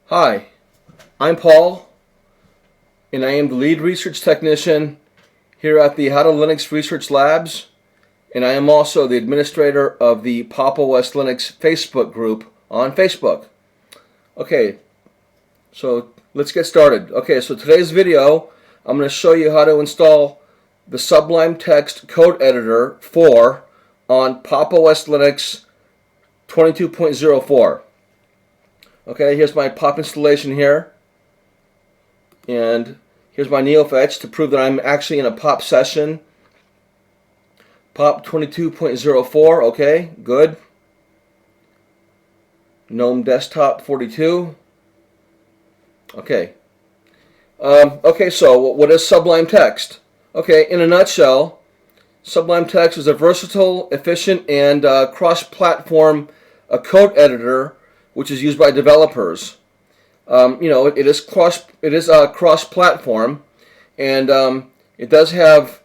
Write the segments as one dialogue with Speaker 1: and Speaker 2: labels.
Speaker 1: Hi, I'm Paul, and I am the lead research technician here at the How to Linux Research Labs, and I am also the administrator of the Pop! OS Linux Facebook group on Facebook. Okay, so let's get started. Okay, so today's video, I'm going to show you how to install the Sublime Text code editor 4 on Pop! OS Linux 22.04. Okay, here's my pop installation here, and here's my neofetch to prove that I'm actually in a pop session. Pop 22.04, okay, good. GNOME Desktop 42. Okay. Okay, so what is Sublime Text? Okay, in a nutshell, Sublime Text is a versatile, efficient, and cross-platform code editor which is used by developers. It is cross-platform, and it does have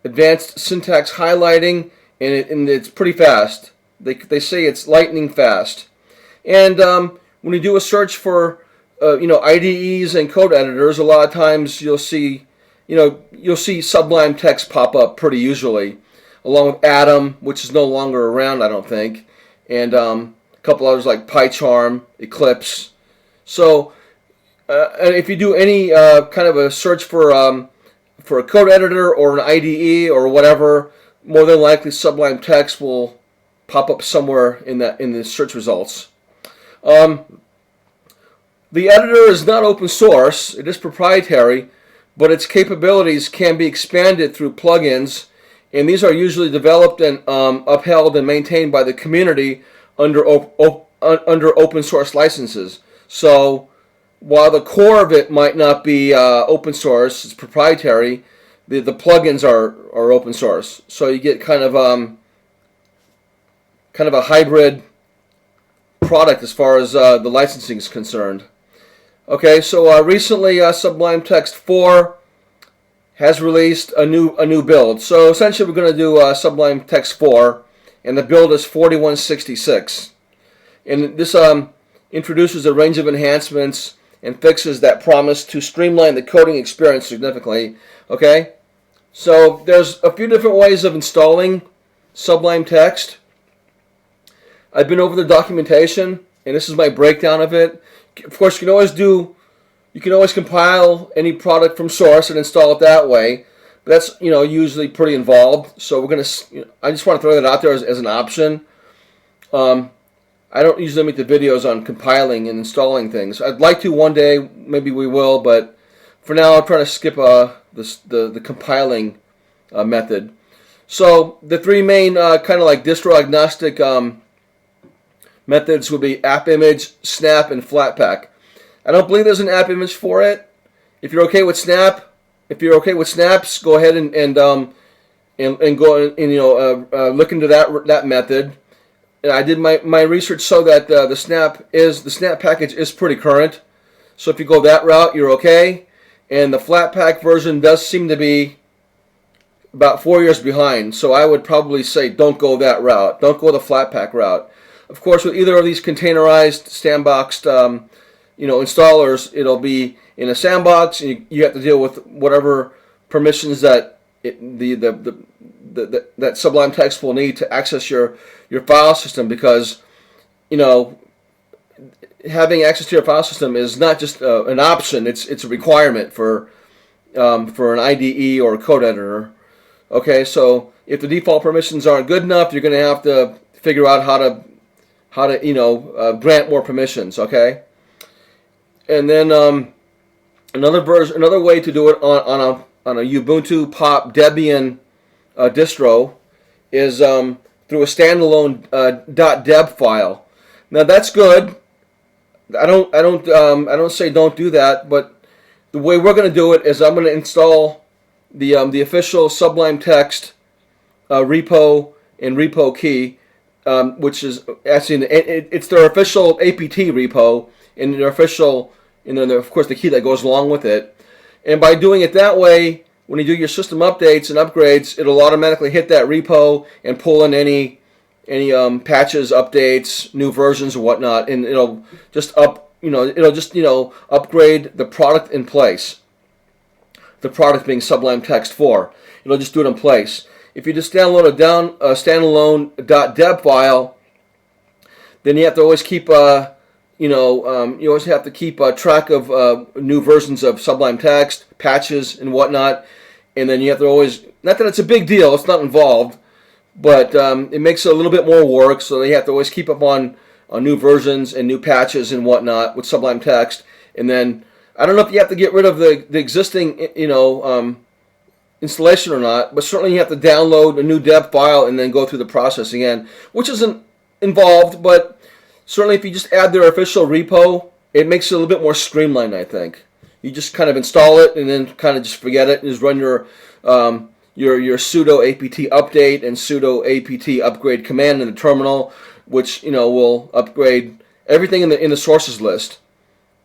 Speaker 1: advanced syntax highlighting, and it's pretty fast. They say it's lightning fast. And when you do a search for IDEs and code editors, a lot of times you'll see Sublime Text pop up pretty usually, along with Atom, which is no longer around, I don't think, and a couple others like PyCharm, Eclipse. So, and if you do any kind of a search for a code editor or an IDE or whatever, more than likely Sublime Text will pop up somewhere in the search results. The editor is not open source; it is proprietary, but its capabilities can be expanded through plugins, and these are usually developed and upheld and maintained by the community under open source licenses. So while the core of it might not be open source, it's proprietary, the plugins are open source. So you get kind of a hybrid product as far as the licensing is concerned. Okay, so recently Sublime Text 4 has released a new build. So essentially we're going to do Sublime Text 4, and the build is 4166. And this introduces a range of enhancements and fixes that promise to streamline the coding experience significantly. Okay, so there's a few different ways of installing Sublime Text. I've been over the documentation, and this is my breakdown of it. Of course, you can always compile any product from source and install it that way. But that's usually pretty involved. So we're I just want to throw that out there as an option. I don't usually make the videos on compiling and installing things. I'd like to one day, maybe we will, but for now I'm trying to skip the compiling method. So the three main kind of like distro agnostic methods would be app image, snap, and flatpak. I don't believe there's an app image for it. If you're okay with snaps, go ahead and go and look into that method. I did my research so that the snap package is pretty current. So if you go that route, you're okay. And the Flatpak version does seem to be about 4 years behind. So I would probably say don't go that route. Don't go the Flatpak route. Of course, with either of these containerized, sandboxed, installers, it'll be in a sandbox, and you have to deal with whatever permissions that that Sublime Text will need to access your file system, because having access to your file system is not just an option; it's a requirement for an IDE or a code editor. Okay, so if the default permissions aren't good enough, you're going to have to figure out how to grant more permissions. Okay, and then another way to do it on a Ubuntu Pop Debian distro is through a standalone .deb file. Now that's good. I don't say don't do that, but the way we're going to do it is I'm going to install the official Sublime Text repo and repo key, which is actually it's their official apt repo and their official, and then of course the key that goes along with it. And by doing it that way, when you do your system updates and upgrades, it'll automatically hit that repo and pull in any patches, updates, new versions, and whatnot, and it'll just it'll just upgrade the product in place. The product being Sublime Text 4. It'll just do it in place. If you just download a standalone .deb file, then you have to always keep you always have to keep track of new versions of Sublime Text, patches, and whatnot. And then you have to always, not that it's a big deal, it's not involved, but it makes it a little bit more work, so you have to always keep up on new versions and new patches and whatnot with Sublime Text. And then, I don't know if you have to get rid of the existing, installation or not, but certainly you have to download a new deb file and then go through the process again, which isn't involved, but certainly if you just add their official repo, it makes it a little bit more streamlined, I think. You just kind of install it and then kind of just forget it and just run your sudo apt update and sudo apt upgrade command in the terminal, which will upgrade everything in the sources list.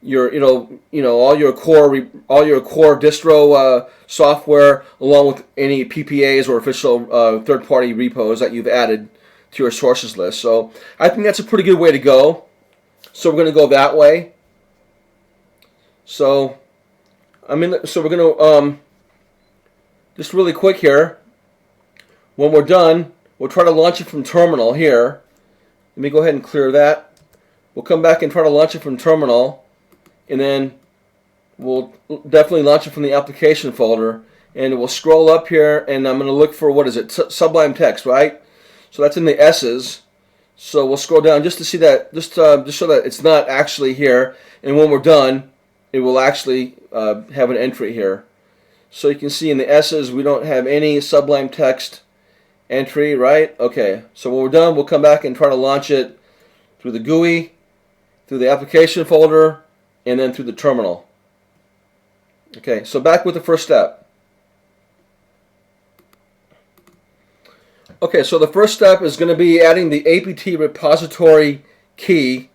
Speaker 1: All your core distro software, along with any PPAs or official third-party repos that you've added to your sources list. So I think that's a pretty good way to go. So we're going to go that way. So we're going to just really quick here. When we're done, we'll try to launch it from terminal here. Let me go ahead and clear that. We'll come back and try to launch it from terminal, and then we'll definitely launch it from the application folder. And we'll scroll up here, and I'm going to look for, what is it? Sublime Text, right? So that's in the S's. So we'll scroll down just to see that, just so that it's not actually here. And when we're done, it will actually have an entry here. So you can see in the S's we don't have any Sublime Text entry, right? Okay, so when we're done, we'll come back and try to launch it through the GUI, through the application folder, and then through the terminal. Okay, so back with the first step. Okay, so the first step is going to be adding the apt repository key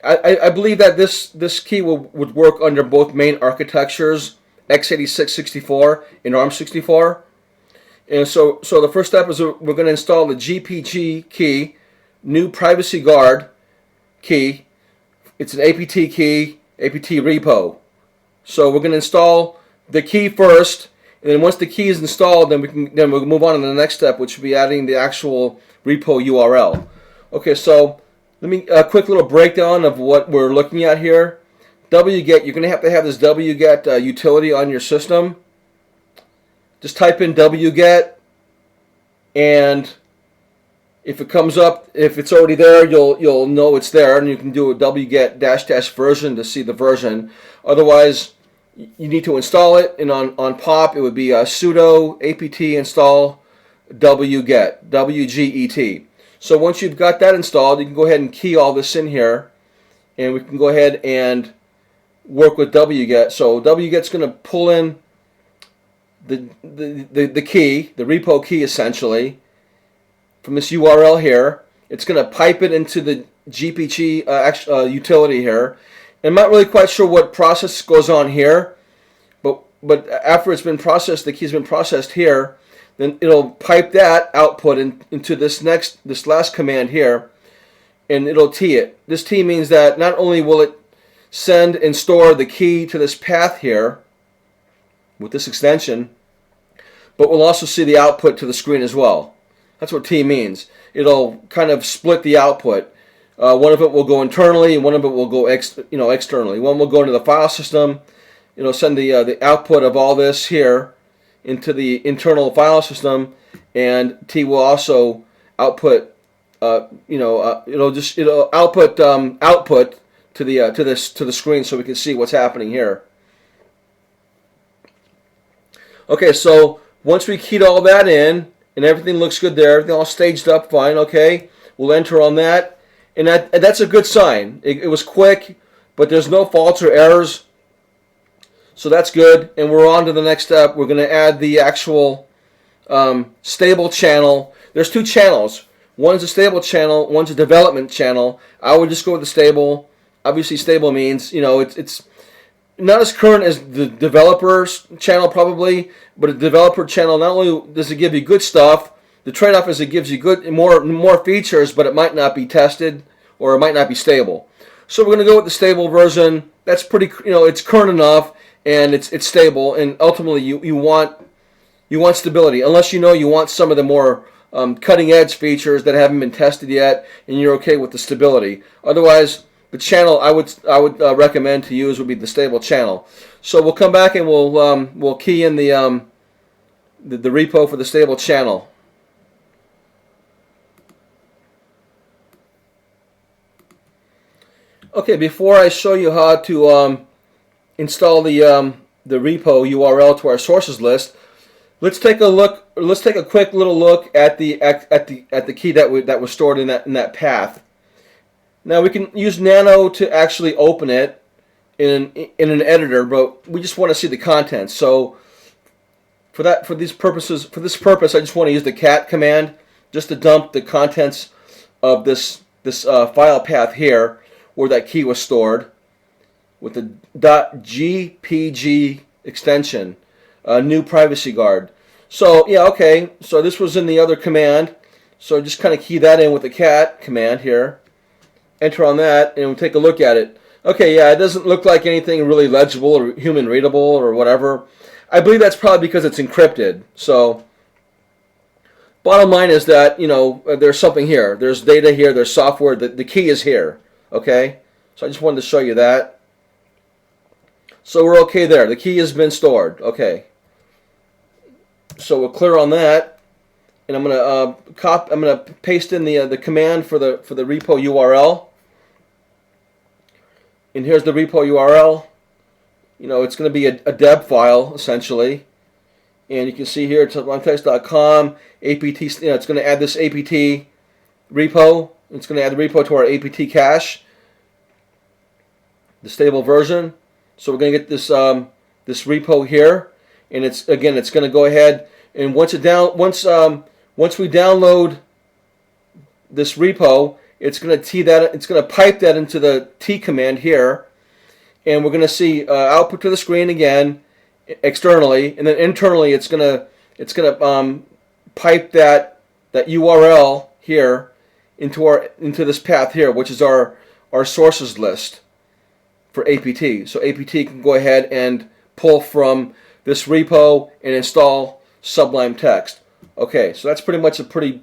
Speaker 1: I believe that this key would work under both main architectures, x86-64 and ARM64. And so the first step is we're going to install the GPG key, new privacy guard key. It's an apt key, apt repo. So we're going to install the key first, and then once the key is installed, then we'll move on to the next step, which will be adding the actual repo URL. Okay, so let me a quick little breakdown of what we're looking at here. wget, you're going to have this wget utility on your system. Just type in wget, and if it comes up, if it's already there, you'll know it's there, and you can do a wget -- version to see the version. Otherwise, you need to install it, and on pop it would be sudo apt install wget, wget. So once you've got that installed, you can go ahead and key all this in here, and we can go ahead and work with wget. So wget's going to pull in the key, the repo key essentially, from this URL here. It's going to pipe it into the GPG utility here. And I'm not really quite sure what process goes on here, but after it's been processed, the key's been processed here, then it'll pipe that output into this last command here, and it'll T it. This T means that not only will it send and store the key to this path here with this extension, but we'll also see the output to the screen as well. That's what T means. It'll kind of split the output. One of it will go internally, and one of it will go externally. One will go into the file system. It'll send the output of all this here into the internal file system, and T will also output. It'll output output to the screen, so we can see what's happening here. Okay, so once we keyed all that in and everything looks good there, everything all staged up fine. Okay, we'll enter on that, and that's a good sign. It was quick, but there's no faults or errors. So that's good, and we're on to the next step. We're going to add the actual stable channel. There's two channels. One's a stable channel, one's a development channel. I would just go with the stable. Obviously, stable means, it's not as current as the developer's channel probably, but a developer channel, not only does it give you good stuff, The trade-off is it gives you more features, but it might not be tested or it might not be stable. So we're going to go with the stable version. That's pretty, it's current enough and it's stable. And ultimately, you want stability, unless you want some of the more cutting-edge features that haven't been tested yet, and you're okay with the stability. Otherwise, the channel I would recommend to use would be the stable channel. So we'll come back and we'll key in the repo for the stable channel. Okay, before I show you how to install the repo URL to our sources list, let's take a look. Let's take a quick little look at the key that was stored in that path. Now we can use Nano to actually open it in an editor, but we just want to see the contents. So for this purpose, I just want to use the cat command just to dump the contents of this file path here, where that key was stored, with the .gpg extension, new privacy guard. So yeah, okay, so this was in the other command, so just kind of key that in with the cat command here, enter on that, and we'll take a look at it. Okay, yeah, it doesn't look like anything really legible or human readable or whatever. I believe that's probably because it's encrypted. So bottom line is that, there's something here. There's data here, there's software, the key is here. Okay, so I just wanted to show you that. So we're okay there. The key has been stored. Okay, so we're clear on that, and I'm gonna paste in the command for the repo URL. And here's the repo URL. It's going to be a deb file essentially, and you can see here sublimetext.com apt. It's going to add this apt repo. It's going to add the repo to our apt cache, the stable version. So we're going to get this repo here, and it's going to go ahead, and once we download this repo, it's going to pipe that into the T command here, and we're going to see output to the screen again externally, and then internally it's going to pipe that URL here into this path here, which is our sources list for APT. So APT can go ahead and pull from this repo and install Sublime Text. Okay, so that's pretty much a pretty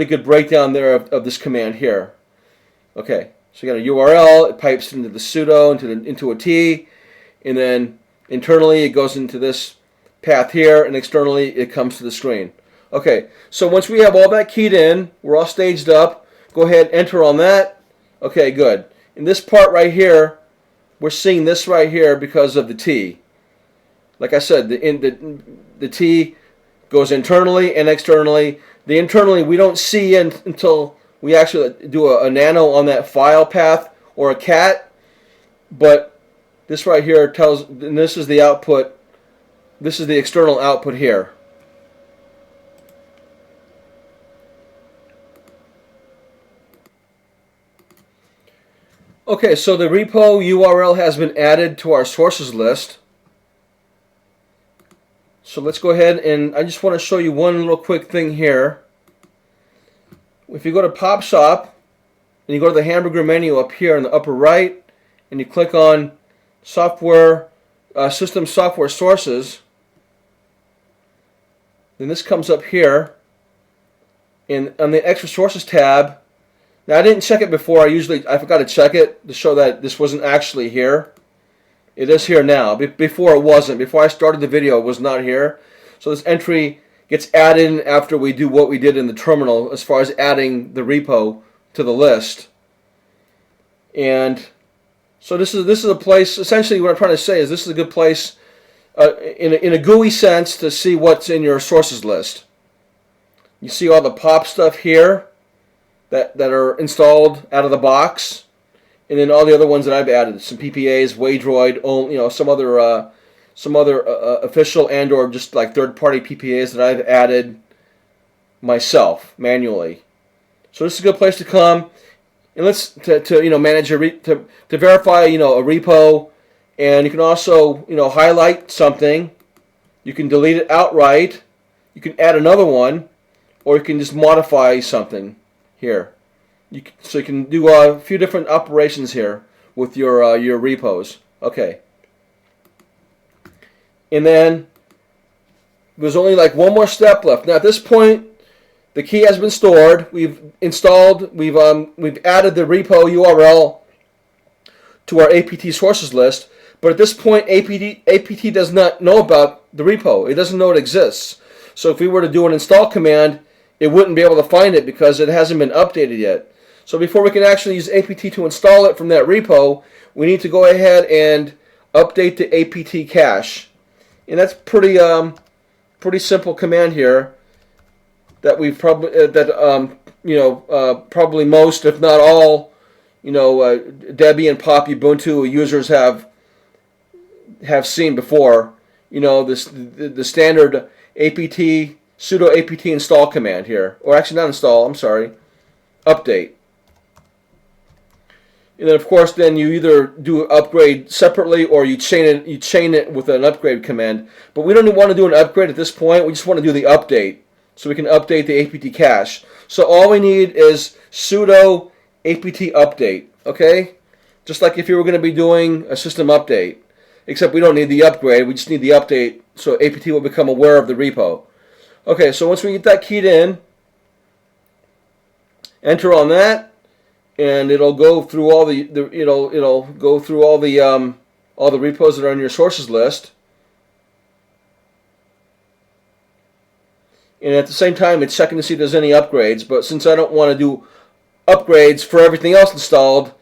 Speaker 1: good breakdown there of this command here. Okay, so you got a URL, it pipes into the sudo, into a T, and then internally it goes into this path here, and externally it comes to the screen. Okay, so once we have all that keyed in, we're all staged up, go ahead, enter on that. Okay, good. In this part right here, we're seeing this right here because of the T. Like I said, the T goes internally and externally. The internally we don't see until we actually do a nano on that file path or a cat, but this right here tells, and this is the output, this is the external output here. Okay, so the repo URL has been added to our sources list. So let's go ahead, and I just want to show you one little quick thing here. If you go to Pop Shop and you go to the hamburger menu up here in the upper right, and you click on software, system software sources, then this comes up here, and on the extra sources tab. Now I didn't check it before. I forgot to check it to show that this wasn't actually here. It is here now. Before it wasn't. Before I started the video, it was not here. So this entry gets added after we do what we did in the terminal as far as adding the repo to the list. And so this is a place. Essentially, what I'm trying to say is this is a good place in a GUI sense to see what's in your sources list. You see all the pop stuff here that are installed out of the box, and then all the other ones that I've added, some PPAs, Waydroid, some other official and or just like third-party PPAs that I've added myself manually. So this is a good place to come, and to manage to verify a repo, and you can also highlight something. You can delete it outright. You can add another one, or you can just modify something here. So you can do a few different operations here with your repos. Okay. And then there's only like one more step left. Now at this point, the key has been stored. We've installed. We've added the repo URL to our APT sources list. But at this point, APT does not know about the repo. It doesn't know it exists. So if we were to do an install command, it wouldn't be able to find it because it hasn't been updated yet. So before we can actually use APT to install it from that repo, we need to go ahead and update the APT cache. And that's pretty simple command here that we've probably probably most, if not all, Debian and Pop Ubuntu users have seen before. The standard apt sudo apt install command here, or actually not install. I'm sorry, update. And then of course, then you either do upgrade separately or you chain it with an upgrade command. But we don't want to do an upgrade at this point. We just want to do the update so we can update the apt cache. So all we need is sudo apt update. Okay, just like if you were going to be doing a system update, except we don't need the upgrade. We just need the update so apt will become aware of the repo. Okay, so once we get that keyed in, enter on that. And it'll go through all it'll go through all the repos that are on your sources list. And at the same time, it's checking to see if there's any upgrades. But since I don't want to do upgrades for everything else installed,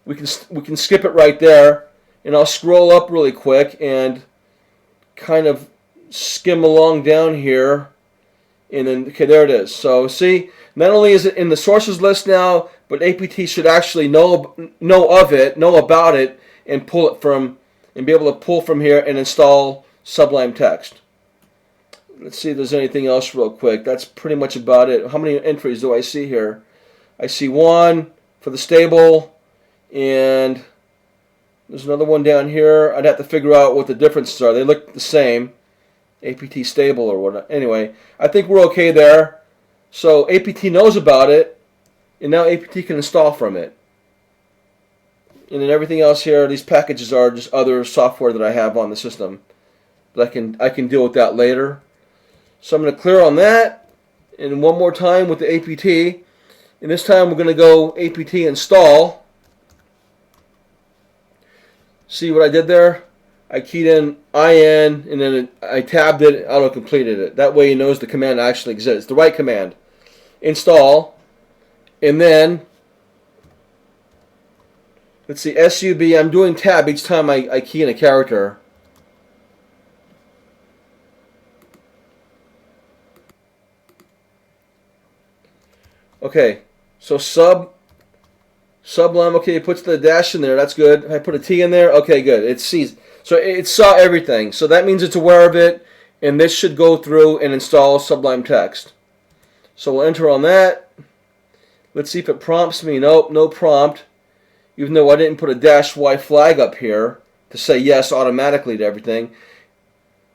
Speaker 1: we can skip it right there. And I'll scroll up really quick and kind of skim along down here. And then, okay, there it is. So see, not only is it in the sources list now, but APT should actually know about it, and pull it from, and be able to pull from here and install Sublime Text. Let's see if there's anything else real quick. That's pretty much about it. How many entries do I see here? I see one for the stable, and there's another one down here. I'd have to figure out what the differences are. They look the same. APT stable or whatnot. Anyway, I think we're okay there. So APT knows about it, and now APT can install from it. And then everything else here, these packages are just other software that I have on the system. But I can deal with that later. So I'm going to clear on that, and one more time with the APT. And this time we're going to go APT install. See what I did there? I keyed in IN, and then I tabbed it, auto-completed it. That way it knows the command actually exists. The right command. Install. And then, let's see, SUB. I'm doing tab each time I key in a character. Okay, so Sublime, okay, it puts the dash in there, that's good. If I put a T in there, okay, good. It sees. So it saw everything. So that means it's aware of it, and this should go through and install Sublime Text. So we'll enter on that. Let's see if it prompts me. Nope, no prompt. Even though I didn't put a -y flag up here to say yes automatically to everything.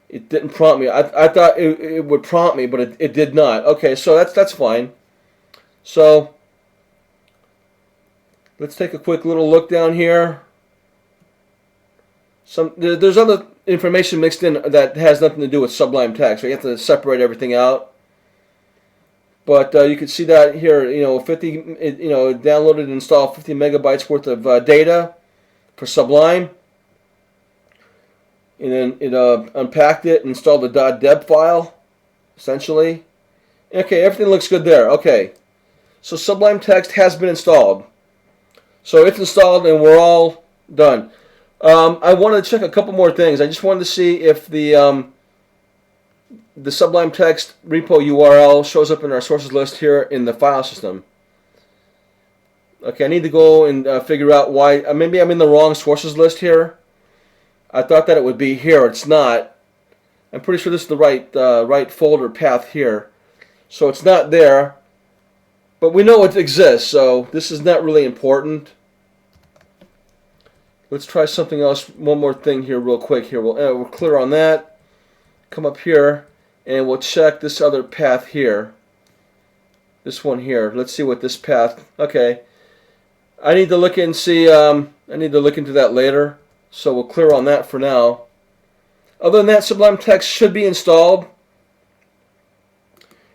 Speaker 1: It didn't prompt me. I thought it would prompt me, but it did not. Okay, so that's fine. So let's take a quick little look down here. There's other information mixed in that has nothing to do with Sublime Text. So you have to separate everything out. But you can see that here. 50. Downloaded and installed 50 megabytes worth of data for Sublime, and then it unpacked it and installed the .deb file, essentially. Okay, everything looks good there. Okay, so Sublime Text has been installed. So it's installed and we're all done. I wanted to check a couple more things. I just wanted to see if the Sublime Text repo URL shows up in our sources list here in the file system. Okay, I need to go and figure out why. Maybe I'm in the wrong sources list here. I thought that it would be here. It's not. I'm pretty sure this is the right folder path here. So it's not there. But we know it exists, so this is not really important. Let's try something else. One more thing here real quick. Here we'll clear on that. Come up here. and we'll check this other path here. This one here. Let's see what this path. Okay. I need to look and see. I need to look into that later. So we'll clear on that for now. Other than that, Sublime Text should be installed.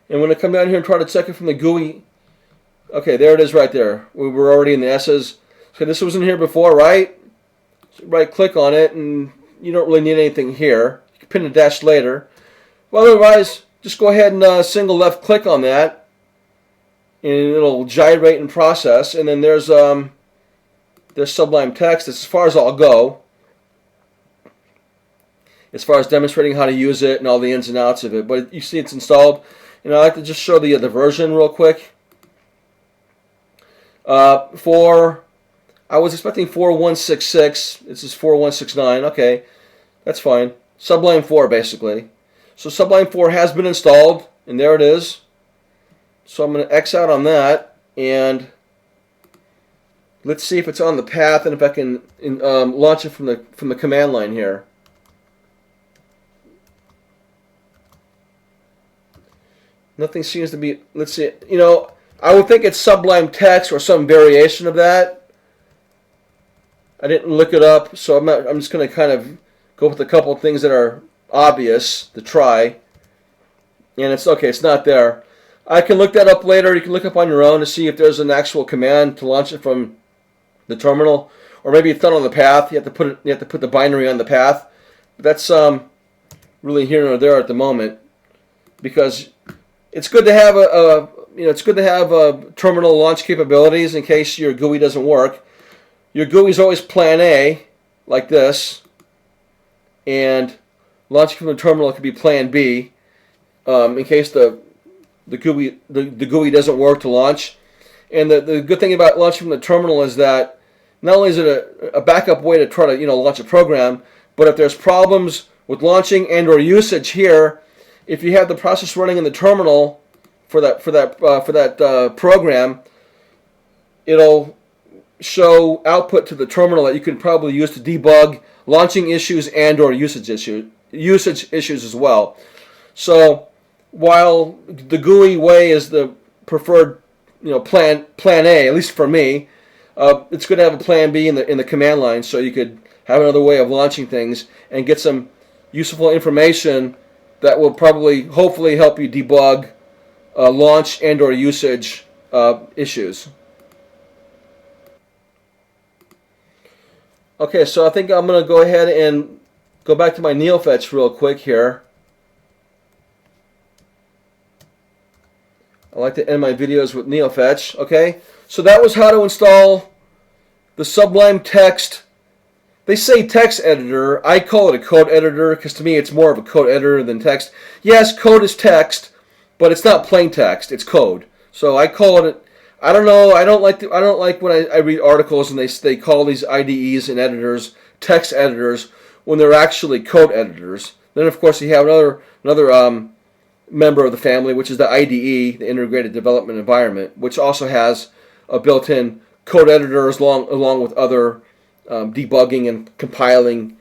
Speaker 1: And when I come down here and try to check it from the GUI, okay, there it is right there. We were already in the S's. Okay, this was in here before, right? So right click on it, and you don't really need anything here. You can pin the dash later. Well, otherwise, just go ahead and single left click on that, and it'll gyrate and process. And then there's Sublime Text. That's as far as I'll go, as far as demonstrating how to use it and all the ins and outs of it. But you see it's installed. And I'd like to just show the version real quick. I was expecting 4166. This is 4169. Okay, that's fine. Sublime 4 basically. So Sublime 4 has been installed, and there it is. So I'm going to X out on that, and let's see if it's on the path and if I can launch it from the command line here. Nothing seems to be. Let's see. You know, I would think it's Sublime Text or some variation of that. I didn't look it up, so I'm just going to kind of go with a couple of things that are obvious to try. And it's okay. It's not there. I can look that up later. You can look up on your own to see if there's an actual command to launch it from the terminal, or maybe it's not on the path. You have to put it. You have to put the binary on the path. But that's really here or there at the moment, because it's good to have it's good to have terminal launch capabilities in case your GUI doesn't work. Your GUI is always Plan A, like this, and launching from the terminal could be Plan B, in case the GUI doesn't work to launch. And the good thing about launching from the terminal is that not only is it a backup way to try to launch a program, but if there's problems with launching and or usage here, if you have the process running in the terminal for that program, it'll show output to the terminal that you can probably use to debug launching issues and or usage issues as well. So while the GUI way is the preferred plan A, at least for me, it's good to have a plan B in the command line, so you could have another way of launching things and get some useful information that will probably, hopefully, help you debug launch and or usage issues. Okay, so I think I'm going to go ahead and go back to my neofetch real quick here. I like to end my videos with neofetch. Okay, so that was how to install the Sublime Text. They say text editor. I call it a code editor because to me it's more of a code editor than text. Yes, code is text, but it's not plain text. It's code. So I call it. I don't know. I don't like when I read articles and they call these IDEs and editors text editors when they're actually code editors. Then of course you have another member of the family, which is the IDE, the Integrated Development Environment, which also has a built-in code editor along with other debugging and compiling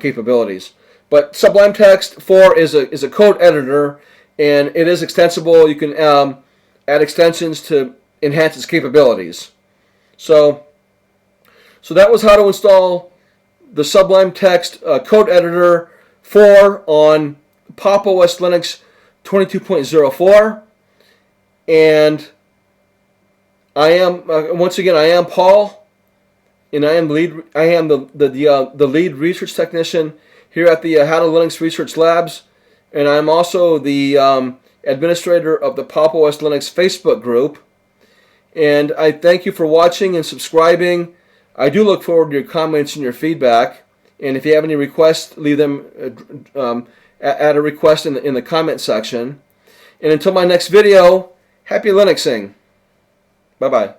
Speaker 1: capabilities. But Sublime Text 4 is a code editor, and it is extensible. You can add extensions to enhance its capabilities. So that was how to install the Sublime Text code editor 4 on Pop! OS Linux 22.04, and I am once again I am Paul, and I am the lead research technician here at the How to Linux Research Labs, and I'm also the administrator of the Pop! OS Linux Facebook group. And I thank you for watching and subscribing. I do look forward to your comments and your feedback. And if you have any requests, leave them add a request in the comment section. And until my next video, happy Linuxing. Bye-bye.